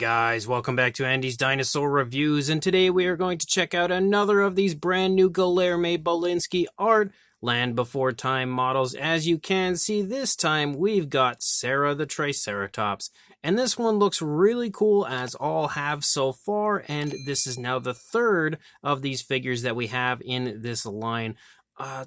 guys, welcome back to Andy's Dinosaur Reviews, and today we are going to check out another of these brand new Guilherme Bilinski Art Land Before Time models. As you can see, this time we've got Cera the Triceratops, and this one looks really cool, as all have so far, and this is now the third of these figures that we have in this line.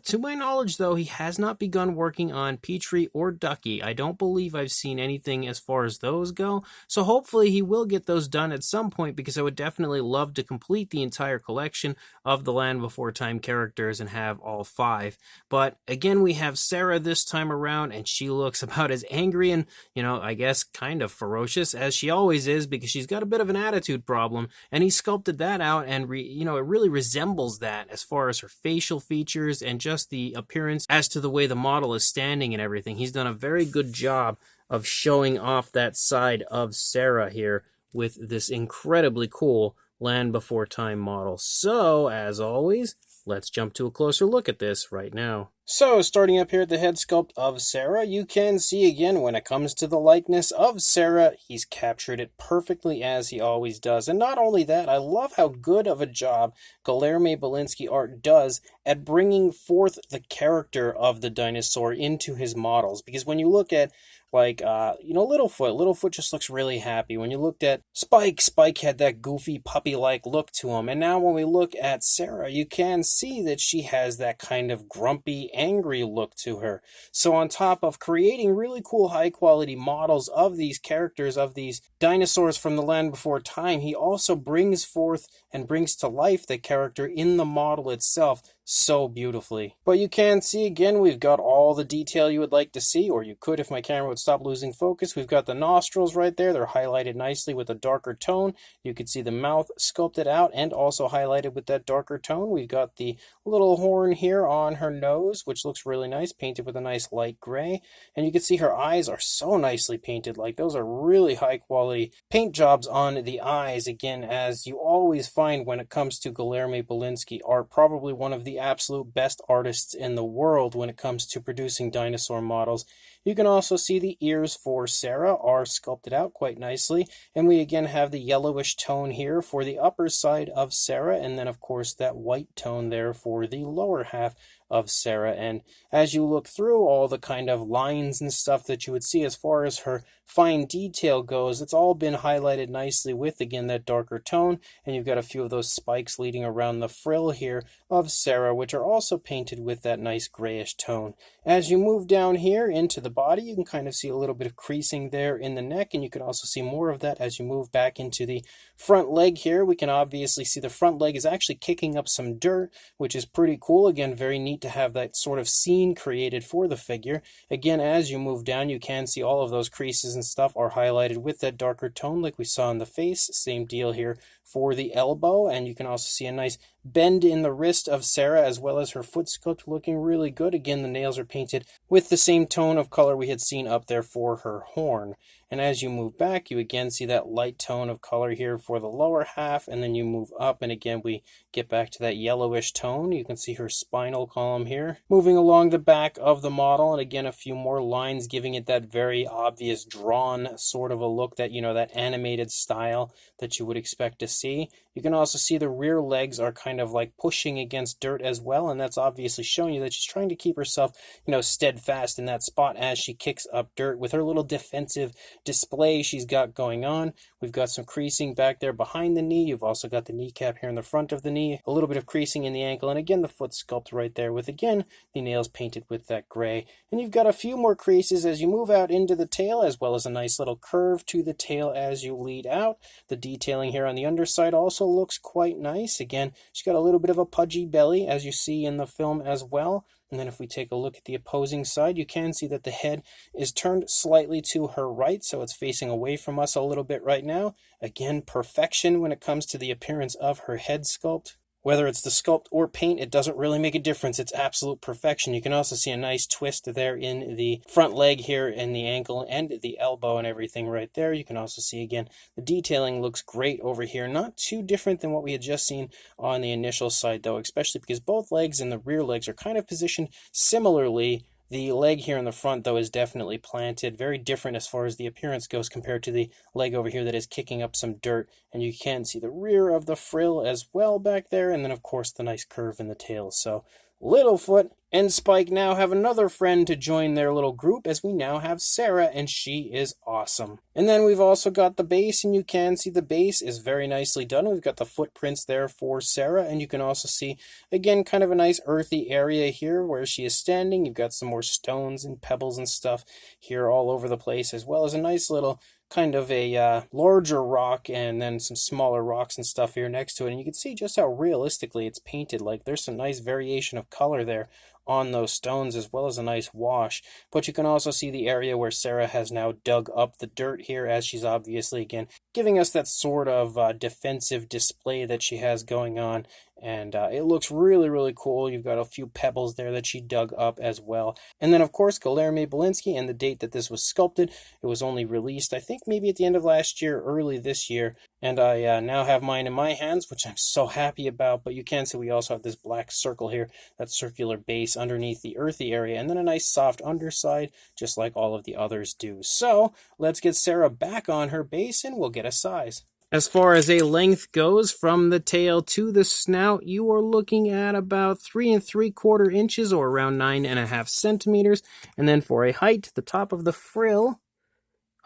To my knowledge, though, he has not begun working on Petrie or Ducky. I don't believe I've seen anything as far as those go, so hopefully he will get those done at some point, because I would definitely love to complete the entire collection of the Land Before Time characters and have all 5. But again, we have Cera this time around, and she looks about as angry and, I guess kind of ferocious as she always is, because she's got a bit of an attitude problem, and he sculpted that out, and it really resembles that as far as her facial features and just the appearance as to the way the model is standing and everything. He's done a very good job of showing off that side of Cera here with this incredibly cool Land Before Time model. So, as always, let's jump to a closer look at this right now. So, starting up here at the head sculpt of Cera, you can see again when it comes to the likeness of Cera, he's captured it perfectly as he always does. And not only that, I love how good of a job Guilherme Bilinski Art does at bringing forth the character of the dinosaur into his models. Because when you look at Littlefoot just looks really happy. When you looked at Spike had that goofy puppy-like look to him. And now when we look at Cera, you can see that she has that kind of grumpy, angry look to her. So on top of creating really cool, high-quality models of these characters, of these dinosaurs from the Land Before Time, he also brings forth and brings to life the character in the model itself so beautifully. But you can see again, we've got all the detail you would like to see, or you could if my camera would stop losing focus. We've got the nostrils right there. They're highlighted nicely with a darker tone. You can see the mouth sculpted out and also highlighted with that darker tone. We've got the little horn here on her nose, which looks really nice, painted with a nice light gray. And you can see her eyes are so nicely painted. Like, those are really high quality paint jobs on the eyes. Again, as you always find when it comes to Guilherme Bilinski Art, probably one of the absolute best artists in the world when it comes to producing dinosaur models. You can also see the ears for Cera are sculpted out quite nicely, and we again have the yellowish tone here for the upper side of Cera, and then of course that white tone there for the lower half of Cera. And as you look through all the kind of lines and stuff that you would see as far as her fine detail goes, it's all been highlighted nicely with, again, that darker tone. And you've got a few of those spikes leading around the frill here of Cera, which are also painted with that nice grayish tone. As you move down here into the body, you can kind of see a little bit of creasing there in the neck, and you can also see more of that as you move back into the front leg here. We can obviously see the front leg is actually kicking up some dirt, which is pretty cool. Again, very neat to have that sort of scene created for the figure. Again, as you move down, you can see all of those creases and stuff are highlighted with that darker tone like we saw in the face. Same deal here for the elbow, and you can also see a nice bend in the wrist of Cera, as well as her foot sculpt looking really good. Again, the nails are painted with the same tone of color we had seen up there for her horn. And as you move back, you again see that light tone of color here for the lower half, and then you move up, and again we get back to that yellowish tone. You can see her spinal column here moving along the back of the model, and again a few more lines giving it that very obvious drawn sort of a look, that that animated style that you would expect to see. You can also see the rear legs are kind of like pushing against dirt as well, and that's obviously showing you that she's trying to keep herself, steadfast in that spot as she kicks up dirt with her little defensive display she's got going on. We've got some creasing back there behind the knee. You've also got the kneecap here in the front of the knee, a little bit of creasing in the ankle, and again the foot sculpt right there with, again, the nails painted with that gray. And you've got a few more creases as you move out into the tail, as well as a nice little curve to the tail as you lead out. The detailing here on the underside also looks quite nice. Again, she's got a little bit of a pudgy belly, as you see in the film as well. And then if we take a look at the opposing side, you can see that the head is turned slightly to her right, so it's facing away from us a little bit right now. Again, perfection when it comes to the appearance of her head sculpt. Whether it's the sculpt or paint, it doesn't really make a difference. It's absolute perfection. You can also see a nice twist there in the front leg here, in the ankle and the elbow and everything right there. You can also see, again, the detailing looks great over here. Not too different than what we had just seen on the initial side, though, especially because both legs and the rear legs are kind of positioned similarly The leg here in the front, though, is definitely planted. Very different as far as the appearance goes compared to the leg over here that is kicking up some dirt. And you can see the rear of the frill as well back there. And then, of course, the nice curve in the tail. So Littlefoot and Spike now have another friend to join their little group, as we now have Cera, and she is awesome. And then we've also got the base, and you can see the base is very nicely done. We've got the footprints there for Cera, and you can also see, again, kind of a nice earthy area here where she is standing. You've got some more stones and pebbles and stuff here all over the place, as well as a nice little kind of a larger rock and then some smaller rocks and stuff here next to it. And you can see just how realistically it's painted. Like, there's some nice variation of color there on those stones, as well as a nice wash. But you can also see the area where Cera has now dug up the dirt here, as she's obviously, again, giving us that sort of defensive display that she has going on. And it looks really, really cool. You've got a few pebbles there that she dug up as well. And then, of course, Guilherme Bilinski, and the date that this was sculpted. It was only released, I think, maybe at the end of last year, early this year. And I now have mine in my hands, which I'm so happy about. But you can see we also have this black circle here, that circular base underneath the earthy area, and then a nice soft underside, just like all of the others do. So let's get Cera back on her base, and we'll get a size. As far as a length goes, from the tail to the snout, you are looking at about 3 3/4 inches, or around 9.5 centimeters. And then for a height, the top of the frill,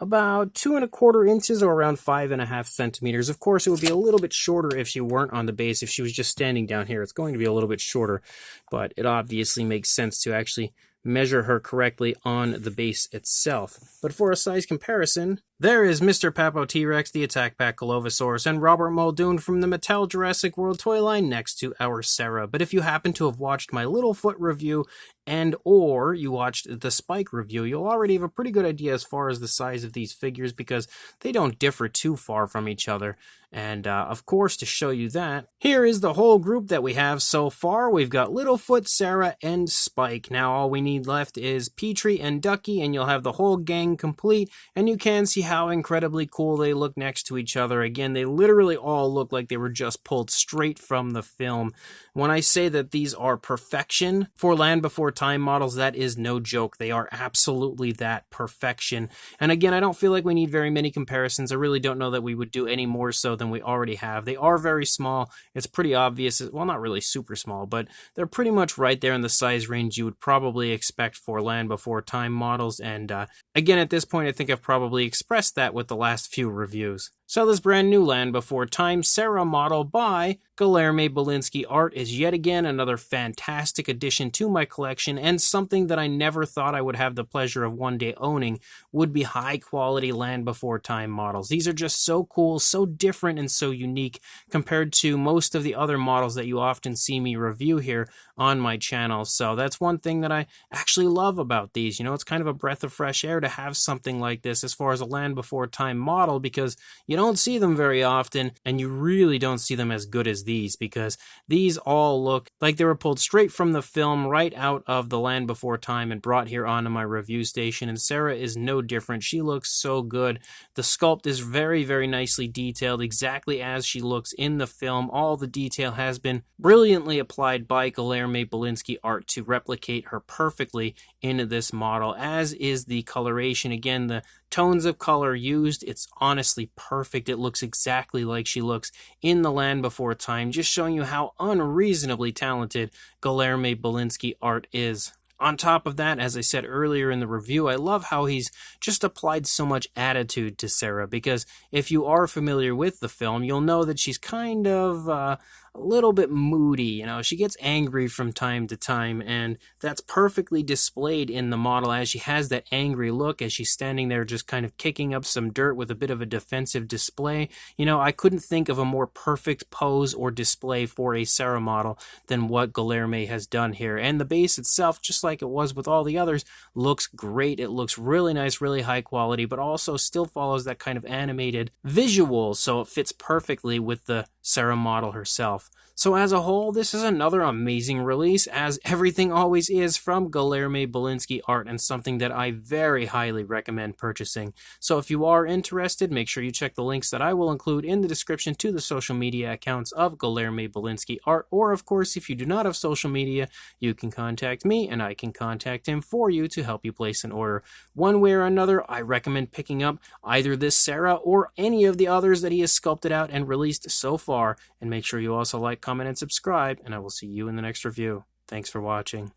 about 2 1/4 inches, or around 5.5 centimeters. Of course, it would be a little bit shorter if she weren't on the base. If she was just standing down here, it's going to be a little bit shorter, but it obviously makes sense to actually measure her correctly on the base itself. But for a size comparison, there is Mr. Papo T-Rex, the Attack Pack Golovosaurus, and Robert Muldoon from the Mattel Jurassic World toy line next to our Cera. But if you happen to have watched my Littlefoot review and or you watched the Spike review, you'll already have a pretty good idea as far as the size of these figures, because they don't differ too far from each other. And of course, to show you that, here is the whole group that we have so far. We've got Littlefoot, Cera, and Spike. Now all we need left is Petrie and Ducky, and you'll have the whole gang complete. And you can see how incredibly cool they look next to each other. Again, they literally all look like they were just pulled straight from the film. When I say that these are perfection for Land Before Time models, that is no joke. They are absolutely that perfection. And again, I don't feel like we need very many comparisons. I really don't know that we would do any more so than we already have. They are very small. It's pretty obvious. Well, not really super small, but they're pretty much right there in the size range you would probably expect for Land Before Time models. And again, at this point, I think I've probably expressed that with the last few reviews. So this brand new Land Before Time Cera model by Guilherme Bilinski Art is yet again another fantastic addition to my collection, and something that I never thought I would have the pleasure of one day owning would be high quality Land Before Time models. These are just so cool, so different, and so unique compared to most of the other models that you often see me review here on my channel. So that's one thing that I actually love about these. You know, it's kind of a breath of fresh air to have something like this as far as a Land Before Time model, because you don't see them very often, and you really don't see them as good as these, because these all look like they were pulled straight from the film, right out of the Land Before Time, and brought here onto my review station. And Cera is no different. She looks so good. The sculpt is very, very nicely detailed, exactly as she looks in the film. All the detail has been brilliantly applied by Guilherme Bilinski Art to replicate her perfectly into this model, as is the coloration. Again, the tones of color used, it's honestly perfect. It looks exactly like she looks in the Land Before Time, just showing you how unreasonably talented Guilherme Bilinski Art is. On top of that, as I said earlier in the review, I love how he's just applied so much attitude to Cera, because if you are familiar with the film, you'll know that she's kind of a little bit moody. You know, she gets angry from time to time, and that's perfectly displayed in the model, as she has that angry look as she's standing there just kind of kicking up some dirt with a bit of a defensive display. You know, I couldn't think of a more perfect pose or display for a Cera model than what Guilherme has done here. And the base itself, just like it was with all the others, looks great. It looks really nice, really high quality, but also still follows that kind of animated visual, so it fits perfectly with the Cera model herself. So as a whole, this is another amazing release, as everything always is from Guilherme Bilinski Art, and something that I very highly recommend purchasing. So if you are interested, make sure you check the links that I will include in the description to the social media accounts of Guilherme Bilinski Art, or of course, if you do not have social media, you can contact me and I can contact him for you to help you place an order. One way or another, I recommend picking up either this Cera or any of the others that he has sculpted out and released so far, and make sure you also like, comment, and subscribe, and I will see you in the next review. Thanks for watching.